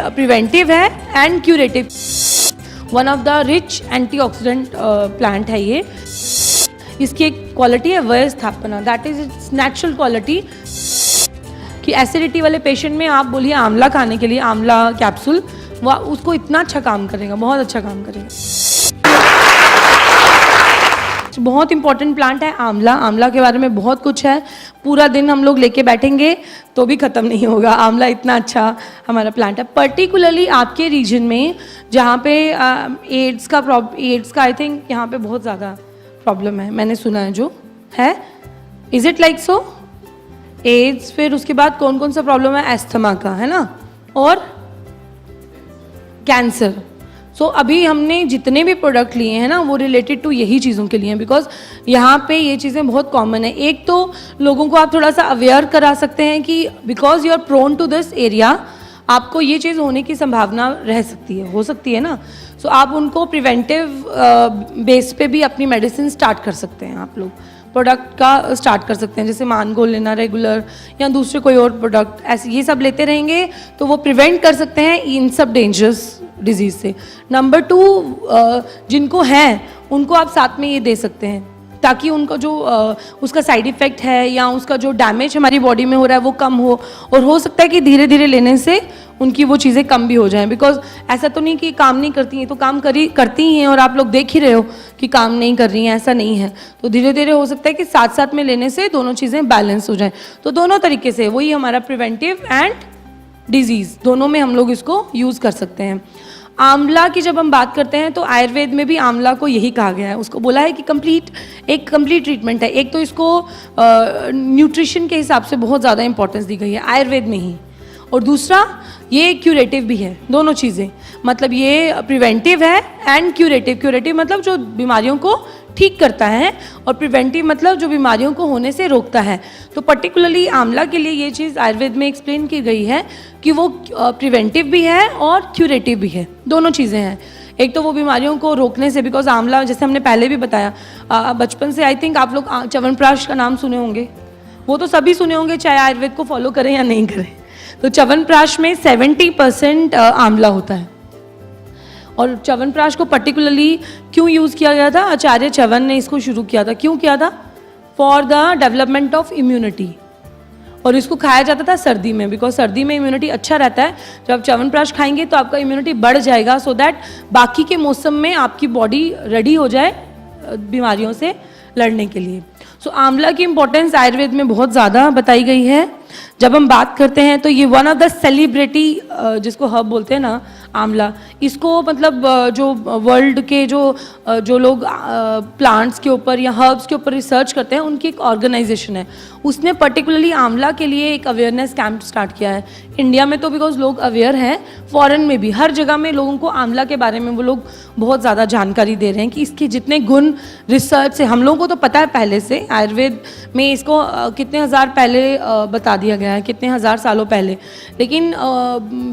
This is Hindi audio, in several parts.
प्रिवेंटिव है and curative. One of the rich antioxidant plant है ये। इसकी एक क्वालिटी है वयस्थापना, that is its natural quality कि एसिडिटी वाले पेशेंट में आप बोलिए आंवला खाने के लिए, आंवला कैप्सूल, वह उसको इतना अच्छा काम करेगा, बहुत अच्छा काम करेगा। बहुत इंपॉर्टेंट प्लांट है आंवला। आंवला के बारे में बहुत कुछ है, पूरा दिन हम लोग लेके बैठेंगे तो भी ख़त्म नहीं होगा। आंवला इतना अच्छा हमारा प्लांट है। पर्टिकुलरली आपके रीजन में जहाँ पे एड्स का आई थिंक यहाँ पे बहुत ज़्यादा प्रॉब्लम है, मैंने सुना है जो है। Is it like so? एड्स, फिर उसके बाद कौन कौन सा प्रॉब्लम है? एस्थमा का, है ना, और कैंसर। सो अभी हमने जितने भी प्रोडक्ट लिए हैं ना वो रिलेटेड टू यही चीज़ों के लिए हैं, बिकॉज यहाँ पे ये चीज़ें बहुत कॉमन है। एक तो लोगों को आप थोड़ा सा अवेयर करा सकते हैं कि because you are prone to this area, आपको ये चीज़ होने की संभावना रह सकती है, हो सकती है ना। सो आप उनको प्रिवेंटिव बेस पे भी अपनी मेडिसिन स्टार्ट कर सकते हैं। आप लोग प्रोडक्ट का स्टार्ट कर सकते हैं, जैसे मानगोल लेना रेगुलर या दूसरे कोई और प्रोडक्ट, ऐसे ये सब लेते रहेंगे तो वो प्रिवेंट कर सकते हैं इन सब डेंजरस डिजीज़ से। नंबर 2, जिनको है उनको आप साथ में ये दे सकते हैं ताकि उनका जो उसका साइड इफ़ेक्ट है या उसका जो डैमेज हमारी बॉडी में हो रहा है वो कम हो, और हो सकता है कि धीरे धीरे लेने से उनकी वो चीज़ें कम भी हो जाएं। बिकॉज ऐसा तो नहीं कि काम नहीं करती हैं, तो काम करती ही हैं और आप लोग देख ही रहे हो कि काम नहीं कर रही हैं, ऐसा नहीं है। तो धीरे धीरे हो सकता है कि साथ साथ में लेने से दोनों चीज़ें बैलेंस हो जाएं। तो दोनों तरीके से वही हमारा प्रिवेंटिव एंड डिजीज़ दोनों में हम लोग इसको यूज़ कर सकते हैं। आंवला की जब हम बात करते हैं तो आयुर्वेद में भी आंवला को यही कहा गया है, उसको बोला है कि एक कंप्लीट ट्रीटमेंट है। एक तो इसको न्यूट्रिशन के हिसाब से बहुत ज़्यादा इंपॉर्टेंस दी गई है आयुर्वेद में ही, और दूसरा ये क्यूरेटिव भी है। दोनों चीज़ें, मतलब ये प्रिवेंटिव है एंड क्यूरेटिव। क्यूरेटिव मतलब जो बीमारियों को ठीक करता है, और प्रिवेंटिव मतलब जो बीमारियों को होने से रोकता है। तो पर्टिकुलरली आंवला के लिए ये चीज़ आयुर्वेद में एक्सप्लेन की गई है कि वो प्रिवेंटिव भी है और क्यूरेटिव भी है, दोनों चीज़ें हैं। एक तो वो बीमारियों को रोकने से, बिकॉज आंवला जैसे हमने पहले भी बताया, बचपन से आई थिंक आप लोग च्यवनप्राश का नाम सुने होंगे, वो तो सभी सुने होंगे चाहे आयुर्वेद को फॉलो करें या नहीं करें। तो च्यवनप्राश में 70% आंवला होता है, और च्यवनप्राश को पर्टिकुलरली क्यों यूज़ किया गया था? आचार्य च्यवन ने इसको शुरू किया था। क्यों किया था? For the development of immunity. और इसको खाया जाता था सर्दी में, बिकॉज सर्दी में इम्यूनिटी अच्छा रहता है। जब आप च्यवनप्राश खाएंगे तो आपका इम्यूनिटी बढ़ जाएगा, सो दैट बाकी के मौसम में आपकी बॉडी रेडी हो जाए बीमारियों से लड़ने के लिए। सो आंवला की इम्पोर्टेंस आयुर्वेद में बहुत ज़्यादा बताई गई है। जब हम बात करते हैं तो ये वन ऑफ द सेलिब्रिटी, जिसको हर्ब बोलते हैं ना आंवला, इसको मतलब जो वर्ल्ड के जो लोग प्लांट्स के ऊपर या हर्ब्स के ऊपर रिसर्च करते हैं, उनकी एक ऑर्गेनाइजेशन है, उसने पर्टिकुलरली आंवला के लिए एक अवेयरनेस कैंप स्टार्ट किया है। इंडिया में तो बिकॉज लोग अवेयर हैं, फॉरेन में भी हर जगह में लोगों को आंवला के बारे में वो लोग बहुत ज़्यादा जानकारी दे रहे हैं कि इसके जितने गुण रिसर्च से, हम लोगों को तो पता है पहले से, आयुर्वेद में इसको कितने हज़ार पहले बता दिया गया है, कितने हज़ार सालों पहले, लेकिन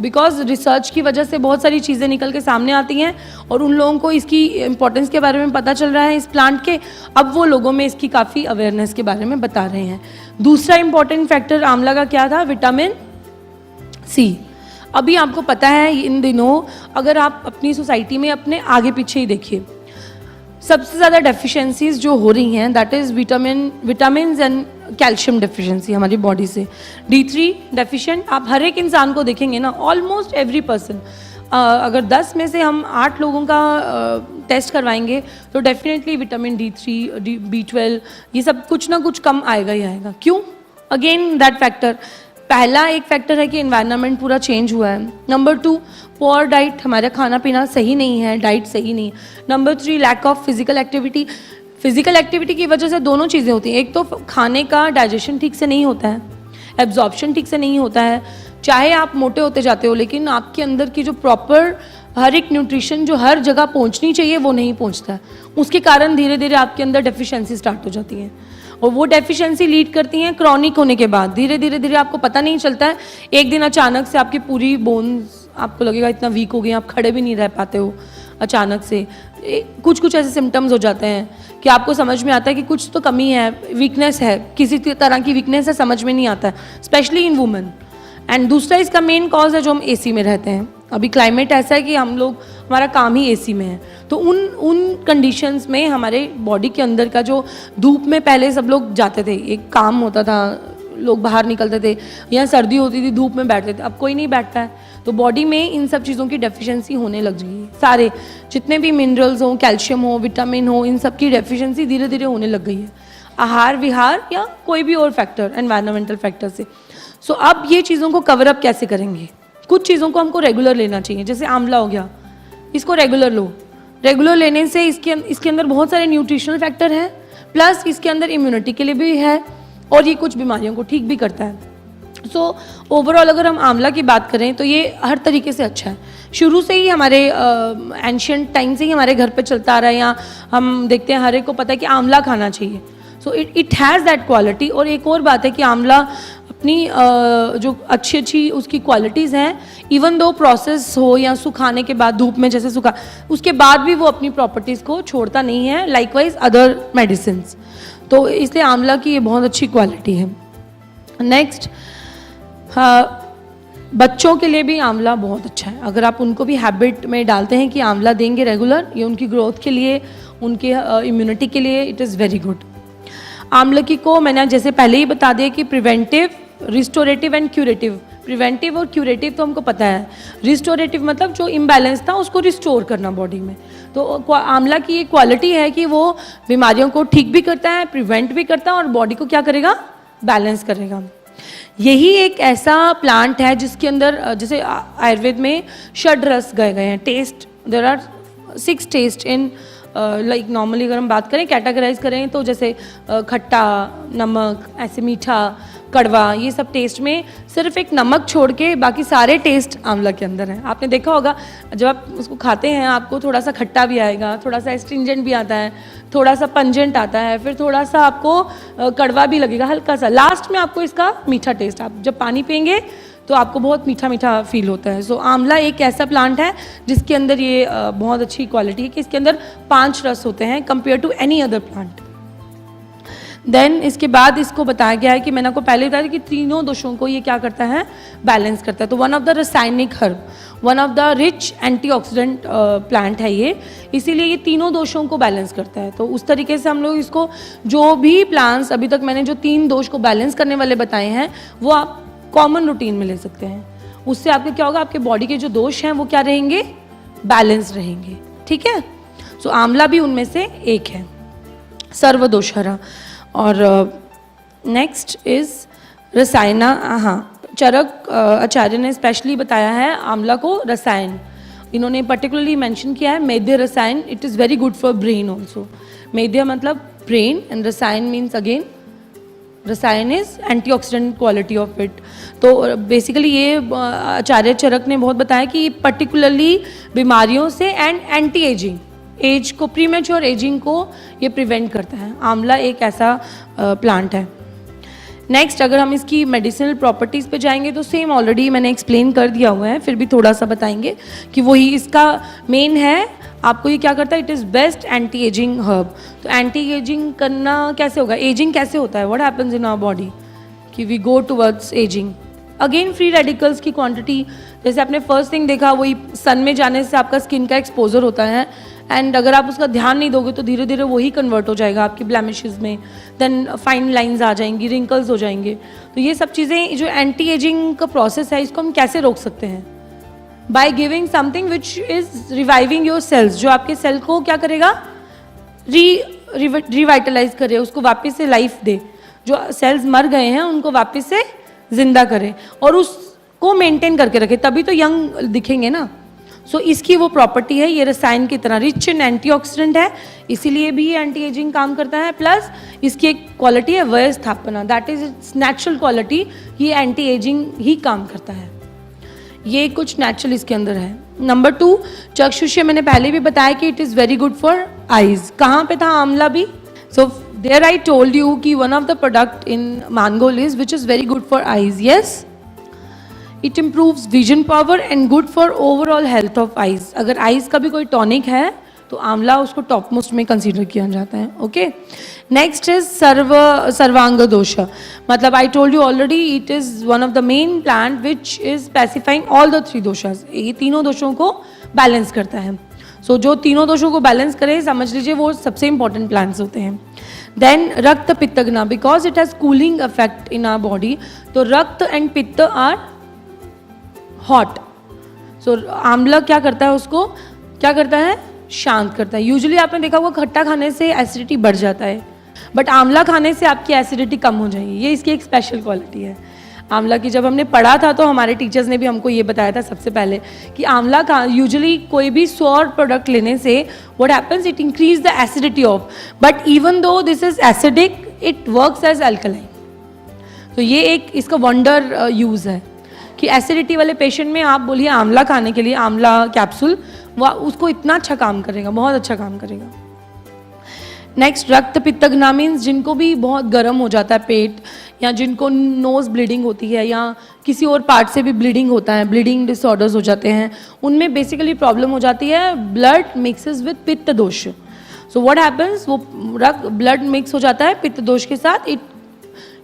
बिकॉज रिसर्च की वजह से बहुत सारी चीज़ें निकल के सामने आती हैं और उन लोगों को इसकी इम्पोर्टेंस के बारे में पता चल रहा है इस प्लांट के। अब वो लोगों में इसकी काफ़ी अवेयरनेस के बारे में बता रहे हैं। दूसरा इंपॉर्टेंट फैक्टर आंवला का क्या था? Vitamin C. अभी आपको पता है इन दिनों अगर आप अपनी सोसाइटी में अपने आगे पीछे ही देखिए, सबसे ज़्यादा डेफिशिएंसीज जो हो रही हैं that is vitamin and calcium deficiency हमारी बॉडी से। D3 डेफिशिएंट आप हर एक इंसान को देखेंगे ना, ऑलमोस्ट एवरी पर्सन। अगर 10 में से हम 8 लोगों का टेस्ट करवाएंगे तो डेफिनेटली विटामिन D3, B12 ये सब कुछ ना कुछ कम आएगा ही आएगा। क्यों? अगेन दैट फैक्टर, पहला एक फैक्टर है कि एनवायरनमेंट पूरा चेंज हुआ है। नंबर 2, पुअर डाइट, हमारा खाना पीना सही नहीं है, डाइट सही नहीं है। Number 3, lack of physical activity. Physical activity की वजह से दोनों चीज़ें होती हैं, एक तो खाने का डाइजेशन ठीक से नहीं होता है, एब्जॉर्प्शन ठीक से नहीं होता है। चाहे आप मोटे होते जाते हो लेकिन आपके अंदर की जो प्रॉपर हर एक न्यूट्रिशन जो हर जगह पहुंचनी चाहिए वो नहीं पहुंचता है, उसके कारण धीरे धीरे आपके अंदर डेफिशिएंसी स्टार्ट हो जाती है, और वो डेफिशिएंसी लीड करती हैं क्रॉनिक होने के बाद। धीरे धीरे आपको पता नहीं चलता है, एक दिन अचानक से आपकी पूरी बोन्स, आपको लगेगा इतना वीक हो गई, आप खड़े भी नहीं रह पाते हो। अचानक से कुछ ऐसे सिम्टम्स हो जाते हैं कि आपको समझ में आता है कि कुछ तो कमी है, वीकनेस है, किसी तरह की वीकनेस है, समझ में नहीं आता है, स्पेशली इन वुमेन। एंड दूसरा इसका मेन कॉज है जो हम एसी में रहते हैं। अभी क्लाइमेट ऐसा है कि हम लोग, हमारा काम ही एसी में है, तो उन कंडीशंस में हमारे बॉडी के अंदर का जो धूप में पहले सब लोग जाते थे, एक काम होता था, लोग बाहर निकलते थे, या सर्दी होती थी धूप में बैठते थे, अब कोई नहीं बैठता है, तो बॉडी में इन सब चीज़ों की डेफिशिएंसी होने लग गई है। सारे जितने भी मिनरल्स हो, कैल्शियम हो, विटामिन हो, इन सब की डेफिशिएंसी धीरे धीरे होने लग गई है, आहार विहार या कोई भी और फैक्टर, एनवायरमेंटल फैक्टर से। सो अब ये चीज़ों को कवर अप कैसे करेंगे? कुछ चीज़ों को हमको रेगुलर लेना चाहिए, जैसे आंवला हो गया, इसको रेगुलर लो। रेगुलर लेने से इसके अंदर बहुत सारे न्यूट्रिशनल फैक्टर हैं, प्लस इसके अंदर इम्यूनिटी के लिए भी है, और ये कुछ बीमारियों को ठीक भी करता है। सो ओवरऑल अगर हम आंवला की बात करें तो ये हर तरीके से अच्छा है। शुरू से ही हमारे एंशियंट टाइम से ही हमारे घर पे चलता आ रहा है, या हम देखते हैं हर एक को पता है कि आंवला खाना चाहिए। So it has that quality. और एक और बात है कि आंवला अपनी जो अच्छी उसकी क्वालिटीज़ हैं, इवन दो प्रोसेस हो या सुखाने के बाद धूप में जैसे सुखा, उसके बाद भी वो अपनी प्रॉपर्टीज़ को छोड़ता नहीं है, लाइकवाइज अदर मेडिसिन्स। तो इसलिए आंवला की ये बहुत अच्छी क्वालिटी है। नेक्स्ट, बच्चों के लिए भी आंवला बहुत अच्छा है। अगर आप उनको भी हैबिट में डालते हैं कि आंवला देंगे रेगुलर, ये उनकी ग्रोथ के लिए, उनके इम्यूनिटी के लिए इट इज़ वेरी गुड। आंवलकी को मैंने जैसे पहले ही बता दिया कि preventive, restorative and curative. Preventive और क्यूरेटिव तो हमको पता है, रिस्टोरेटिव मतलब जो इम्बैलेंस था उसको रिस्टोर करना बॉडी में। तो आंवला की ये क्वालिटी है कि वो बीमारियों को ठीक भी करता है, प्रिवेंट भी करता है, और बॉडी को क्या करेगा, बैलेंस करेगा। यही एक ऐसा प्लांट है जिसके अंदर, जैसे आयुर्वेद में षड रस गए हैं, taste, there are 6 taste in, like normally अगर हम बात करें, कैटेगराइज करें तो जैसे खट्टा, नमक, ऐसे मीठा, कड़वा, ये सब टेस्ट में सिर्फ एक नमक छोड़ के बाकी सारे टेस्ट आंवला के अंदर हैं। आपने देखा होगा जब आप उसको खाते हैं आपको थोड़ा सा खट्टा भी आएगा, थोड़ा सा एस्ट्रिंजेंट भी आता है, थोड़ा सा पंजेंट आता है, फिर थोड़ा सा आपको कड़वा भी लगेगा हल्का सा, लास्ट में आपको इसका मीठा टेस्ट, आप जब पानी पियेंगे तो आपको बहुत मीठा मीठा फील होता है। सो आंवला एक ऐसा प्लांट है जिसके अंदर ये बहुत अच्छी क्वालिटी है कि इसके अंदर 5 रस होते हैं compare to any other plant. Then इसके बाद इसको बताया गया है कि मैंने आपको पहले बताया कि तीनों दोषों को ये क्या करता है, बैलेंस करता है। तो वन ऑफ द रासायनिक herb, one of the rich antioxidant plant है ये, इसीलिए ये तीनों दोषों को बैलेंस करता है। तो उस तरीके से हम लोग इसको, जो भी प्लांट्स अभी तक मैंने जो 3 दोष को बैलेंस करने वाले बताए हैं, वो आप कॉमन रूटीन में ले सकते हैं। उससे आपके क्या होगा, आपके बॉडी के जो दोष हैं वो क्या रहेंगे, बैलेंस रहेंगे। ठीक है, सो आंवला भी उनमें से एक है, सर्वदोषहरा। और नेक्स्ट इज रसायना। हाँ, चरक आचार्य ने स्पेशली बताया है आंवला को रसायन, इन्होंने पर्टिकुलरली मेंशन किया है मेद्य रसायन, it is very good for brain also. मेद्य मतलब brain and rasayana means again, rasayana is antioxidant quality of it. तो बेसिकली ये आचार्य चरक ने बहुत बताया कि पर्टिकुलरली बीमारियों से एंड एंटी एजिंग, एज को, प्रीमेच्योर एजिंग को ये प्रिवेंट करता है। आंवला एक ऐसा प्लांट है। नेक्स्ट, अगर हम इसकी मेडिसिनल प्रॉपर्टीज़ पे जाएंगे तो सेम ऑलरेडी मैंने एक्सप्लेन कर दिया हुआ है, फिर भी थोड़ा सा बताएंगे कि वही इसका मेन है। आपको ये क्या करता है, it is best anti ageing herb. तो एंटी एजिंग करना कैसे होगा, एजिंग कैसे होता है, what happens in our body कि we go towards ageing. Again free radicals की क्वांटिटी, जैसे आपने फर्स्ट थिंग देखा वही सन में जाने से आपका स्किन का एक्सपोजर होता है, एंड अगर आप उसका ध्यान नहीं दोगे तो धीरे धीरे वही कन्वर्ट हो जाएगा आपकी ब्लैमिशेस में, देन फाइन लाइंस आ जाएंगी, रिंकल्स हो जाएंगे। तो ये सब चीज़ें, जो एंटी एजिंग का प्रोसेस है, इसको हम कैसे रोक सकते हैं, by giving something which is reviving your cells, जो आपके सेल को क्या करेगा, रिवाइटलाइज करे, उसको वापस से लाइफ दे, जो सेल्स मर गए हैं उनको वापस से जिंदा करे और उसको मेंटेन करके रखे, तभी तो यंग दिखेंगे ना। सो इसकी वो प्रॉपर्टी है, ये रसायन की तरह रिच इन एंटीऑक्सीडेंट है, इसीलिए भी ये एंटी एजिंग काम करता है। प्लस इसकी एक क्वालिटी है वय स्थापना, that is its natural quality, ये एंटी एजिंग ही काम करता है। ये कुछ नेचुरल इसके अंदर है। नंबर 2, चक्षुष्य, मैंने पहले भी बताया कि it is very good for eyes. कहाँ पे था आंवला भी, so there I told you कि one of the product in Mangol is which is very good for eyes. Yes, it improves vision power and good for overall health of eyes. अगर आइज का भी कोई टॉनिक है तो आंवला उसको टॉप मोस्ट में कंसीडर किया जाता है. ओके, नेक्स्ट इज सर्वांग दोष. मतलब आई told you already, it is one of the main plant which is specifying all the 3 दोषास. ये तीनों दोषों को बैलेंस करता है. सो जो तीनों दोषों को बैलेंस करे, समझ लीजिए वो सबसे इंपॉर्टेंट प्लांट्स होते हैं. देन रक्त पित्तगना, because it has cooling effect in our body. तो रक्त एंड पित्त आर हॉट. सो आंवला क्या करता है, उसको क्या करता है, शांत करता है. यूजुअली आपने देखा होगा खट्टा खाने से एसिडिटी बढ़ जाता है, बट आंवला खाने से आपकी एसिडिटी कम हो जाएगी. ये इसकी एक स्पेशल क्वालिटी है आंवला की. जब हमने पढ़ा था तो हमारे टीचर्स ने भी हमको ये बताया था सबसे पहले कि आंवला का यूजुअली कोई भी सॉर प्रोडक्ट लेने से what happens, it increase the acidity of, but even though this is acidic, it works as alkaline. तो ये एक इसका वंडर यूज़ है कि एसिडिटी वाले पेशेंट में आप बोलिए आंवला खाने के लिए, आंवला कैप्सूल, वह उसको इतना अच्छा काम करेगा, बहुत अच्छा काम करेगा. नेक्स्ट रक्त पित्तगना मीन्स जिनको भी बहुत गर्म हो जाता है पेट, या जिनको नोज ब्लीडिंग होती है, या किसी और पार्ट से भी ब्लीडिंग होता है, ब्लीडिंग डिसऑर्डर्स हो जाते हैं, उनमें बेसिकली प्रॉब्लम हो जाती है ब्लड मिक्सेस विद पित्त दोष. सो व्हाट हैपेंस, वो ब्लड मिक्स हो जाता है पित्त दोष के साथ, इट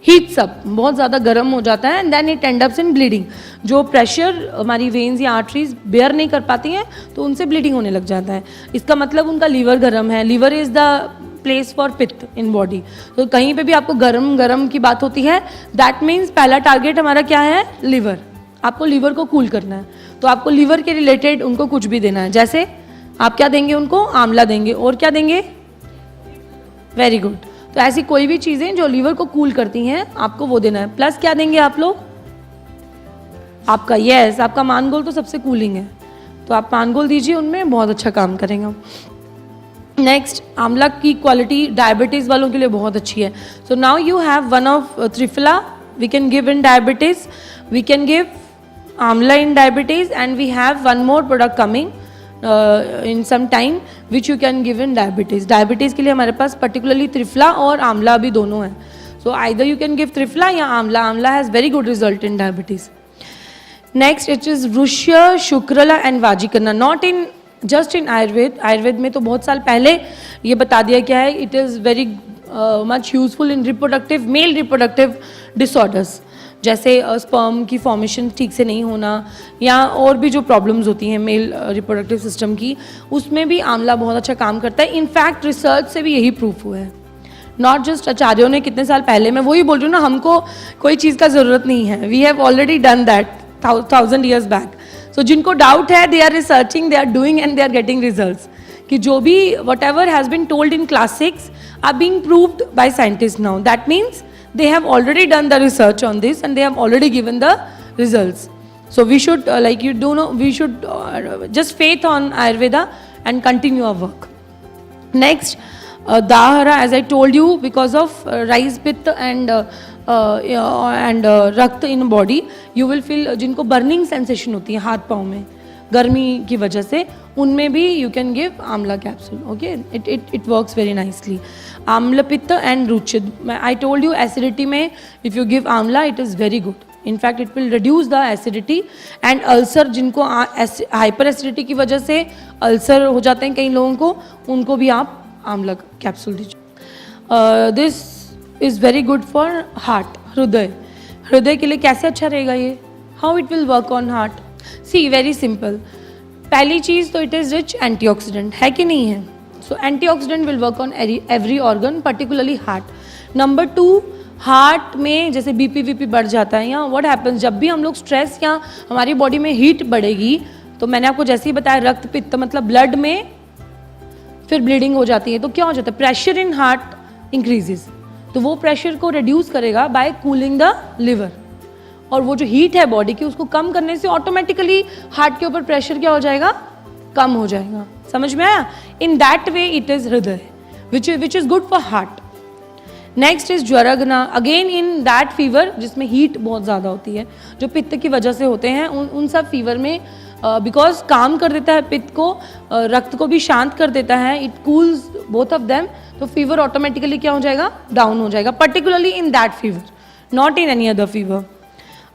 हीट्स अप, बहुत ज़्यादा गर्म हो जाता है, and then it end ups in bleeding. जो प्रेशर हमारी वेन्स या आर्टरीज बेयर नहीं कर पाती हैं तो उनसे ब्लीडिंग होने लग जाता है. इसका मतलब उनका लीवर गर्म है. Liver is the place for पित्त इन बॉडी. तो कहीं पे भी आपको गरम गरम की बात होती है, दैट मीन्स पहला टारगेट हमारा क्या है, लिवर. आपको लीवर को कूल करना है, तो आपको लीवर के रिलेटेड उनको कुछ भी देना है. जैसे आप क्या देंगे उनको, आंवला देंगे, और क्या देंगे, वेरी गुड. तो ऐसी कोई भी चीज़ें जो लीवर को कूल करती हैं आपको वो देना है. प्लस क्या देंगे आप लोग, आपका यस आपका मानगोल तो सबसे कूलिंग है, तो आप मानगोल दीजिए, उनमें बहुत अच्छा काम करेंगे. नेक्स्ट, आंवला की क्वालिटी डायबिटीज़ वालों के लिए बहुत अच्छी है. So now you have one of triphala we can give in diabetes, we can give amla in diabetes, and we have one more product coming in some time which you can give in diabetes. Diabetes के लिए हमारे पास particularly त्रिफला और आंवला भी दोनों हैं. So either you can give triphala या आंवला. आंवला has very good result in diabetes. Next it is रुष्य, शुक्रला and वाजिकरना. Not in just in Ayurveda. Ayurveda में तो बहुत साल पहले ये बता दिया गया है, it is very much useful in reproductive, male reproductive disorders. जैसे स्पर्म की फॉर्मेशन ठीक से नहीं होना, या और भी जो प्रॉब्लम्स होती हैं मेल रिप्रोडक्टिव सिस्टम की, उसमें भी आंवला बहुत अच्छा काम करता है. इनफैक्ट रिसर्च से भी यही प्रूफ हुआ है. नॉट जस्ट आचार्यों ने कितने साल पहले, मैं वही बोल रही हूँ ना, हमको कोई चीज़ का ज़रूरत नहीं है, we have already done that 1000 years बैक. सो जिनको डाउट है, they are researching, they are doing and they are getting results. कि जो भी whatever has been told in class 6 are being proved by scientist now. That means they have already done the research on this and they have already given the results. So we should like you do know, we should just faith on Ayurveda and continue our work. Next, Dahara, as I told you, because of rise pitta and रक्त in body, you will feel जिनको burning sensation होती है हाथ पाँव में गर्मी की वजह से, उनमें भी you can give amla capsule. Okay, it works very nicely. Amla pitta and रुचिद, आई टोल्ड यू एसिडिटी में if you give amla it is very good. In fact it will reduce the acidity and ulcer. जिनको हाइपर एसिडिटी की वजह से अल्सर हो जाते हैं कई लोगों को, उनको भी आप आंवला कैप्सूल दीजिए. This is very good for heart, हृदय. हृदय के लिए कैसे अच्छा रहेगा ये, how it will work on heart. See very simple. पहली चीज़ तो इट इज़ रिच एंटीऑक्सीडेंट, है कि नहीं है. So antioxidant will work on every organ, particularly heart. Number 2, heart में जैसे बीपी वीपी बढ़ जाता है, या व्हाट हैपेंस जब भी हम लोग स्ट्रेस या हमारी बॉडी में हीट बढ़ेगी, तो मैंने आपको जैसे ही बताया रक्त पित्त मतलब ब्लड में फिर ब्लीडिंग हो जाती है, तो क्या हो जाता है, प्रेशर इन हार्ट इंक्रीजेज. तो वो प्रेशर को रिड्यूस करेगा बाय कूलिंग द लिवर. और वो जो हीट है बॉडी की उसको कम करने से ऑटोमेटिकली हार्ट के ऊपर प्रेशर क्या हो जाएगा, कम हो जाएगा. समझ में आया. In that way it is hridaya which is good for heart. Next is ज्वरगना, अगेन इन दैट फीवर जिसमें हीट बहुत ज़्यादा होती है, जो पित्त की वजह से होते हैं, उन सब फीवर में बिकॉज काम कर देता है पित्त को, रक्त को भी शांत कर देता है, it cools both of them. तो फीवर ऑटोमेटिकली क्या हो जाएगा, डाउन हो जाएगा, particularly in that fever, not in any other fever.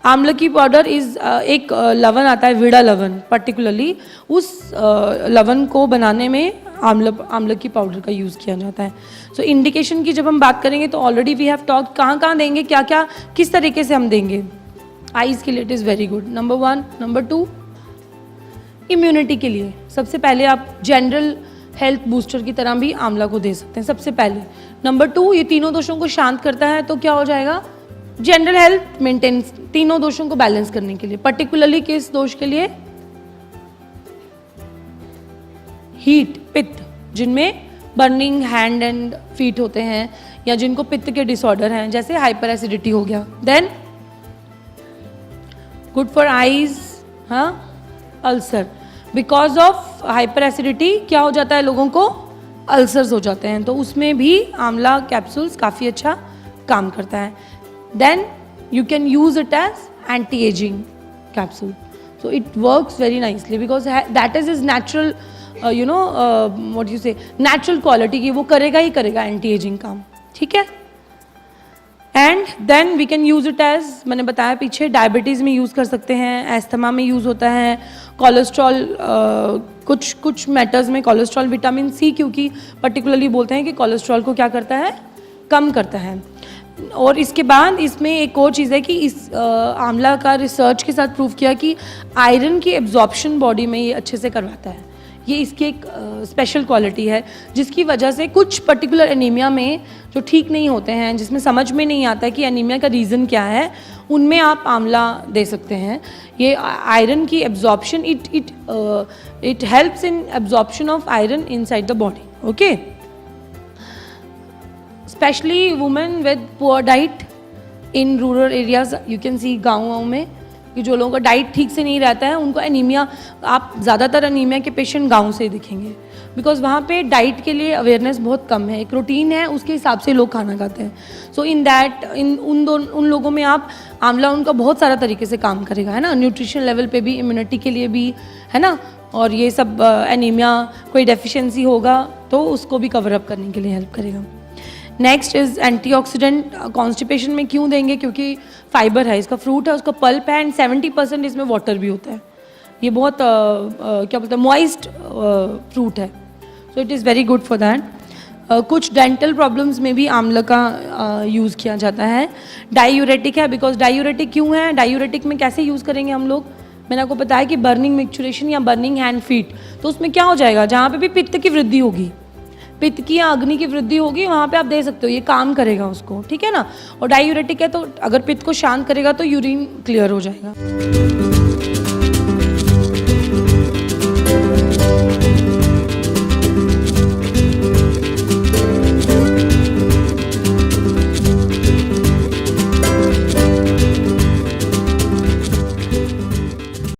Amalaki powder is एक लवण आता है, विड़ा लवण पर्टिकुलरली, उस लवण को बनाने में आमलकी पाउडर का यूज़ किया जाता है। सो इंडिकेशन की जब हम बात करेंगे तो ऑलरेडी वी हैव टॉक कहाँ कहाँ देंगे, क्या क्या किस तरीके से हम देंगे। आइज़ के लिए it is very good, number 1। Number 2 immunity के लिए सबसे पहले आप जनरल हेल्थ बूस्टर की तरह भी आंवला को दे सकते हैं सबसे पहले। नंबर 2 ये तीनों दोषों को शांत करता है, तो क्या हो जाएगा, जनरल हेल्थ मेंटेनेंस, तीनों दोषों को बैलेंस करने के लिए। पर्टिकुलरली किस दोष के लिए, हीट, पित्त, जिनमें बर्निंग हैंड एंड फीट होते हैं या जिनको पित्त के डिसऑर्डर हैं, जैसे हाइपर एसिडिटी हो गया। देन गुड फॉर आईज, हाँ, ulcer, because of hyper acidity क्या हो जाता है, लोगों को अल्सर्स हो जाते हैं, तो उसमें भी आंवला कैप्सूल्स काफ़ी अच्छा काम करता है। Then you can use it as anti aging capsule, so it works very nicely because that is natural, you know what you say, natural quality की, वो करेगा ही करेगा एंटी एजिंग काम, ठीक है। And then we can use it as, मैंने बताया पीछे, डायबिटीज़ में यूज़ कर सकते हैं, एस्थमा में यूज़ होता है, कोलेस्ट्रॉल, कुछ मैटर्स में कोलेस्ट्रॉल, विटामिन सी, क्योंकि पर्टिकुलरली बोलते हैं कि कोलेस्ट्रॉल को क्या करता है, कम करता है। और इसके बाद इसमें एक और चीज़ है कि इस आंवला का रिसर्च के साथ प्रूव किया कि आयरन की एब्जॉर्प्शन बॉडी में ये अच्छे से करवाता है। ये इसकी एक स्पेशल क्वालिटी है, जिसकी वजह से कुछ पर्टिकुलर एनीमिया में जो ठीक नहीं होते हैं, जिसमें समझ में नहीं आता है कि एनीमिया का रीज़न क्या है, उनमें आप आंवला दे सकते हैं। ये आयरन की absorption, it helps in absorption of iron inside the body, okay. Specially women with poor diet in rural areas, you can see, गाँव में कि जो लोगों का डाइट ठीक से नहीं रहता है, उनको एनीमिया, आप ज़्यादातर एनीमिया के पेशेंट गांव से ही दिखेंगे, बिकॉज वहाँ पे डाइट के लिए अवेयरनेस बहुत कम है, एक रूटीन है, उसके हिसाब से लोग खाना खाते हैं। सो उन लोगों में आप आंवला, उनका बहुत सारा तरीके से काम करेगा, है ना, न्यूट्रिशन लेवल पे भी, इम्यूनिटी के लिए भी, है ना, और ये सब एनीमिया, कोई डेफिशिएंसी होगा तो उसको भी कवर अप करने के लिए हेल्प करेगा। Next is antioxidant. कॉन्स्टिपेशन में क्यों देंगे, क्योंकि फाइबर है, इसका फ्रूट है, उसका पल्प है, एंड 70% इसमें वाटर भी होता है। ये बहुत क्या बोलते हैं, मॉइस्ट फ्रूट है, so it is very good for that. कुछ डेंटल प्रॉब्लम्स में भी आंवला का यूज़ किया जाता है। डायूरेटिक है, बिकॉज डायूरेटिक क्यों है, डायूरेटिक में कैसे यूज़ करेंगे हम लोग, मैंने आपको बताया कि बर्निंग मिक्सचुरेशन या बर्निंग हैंड फीट, तो उसमें क्या हो जाएगा, जहाँ पे भी पित्त की वृद्धि होगी, पित्त की या अग्नि की वृद्धि होगी, वहाँ पे आप दे सकते हो, ये काम करेगा उसको, ठीक है ना। और डायूरेटिक है तो अगर पित्त को शांत करेगा तो यूरिन क्लियर हो जाएगा।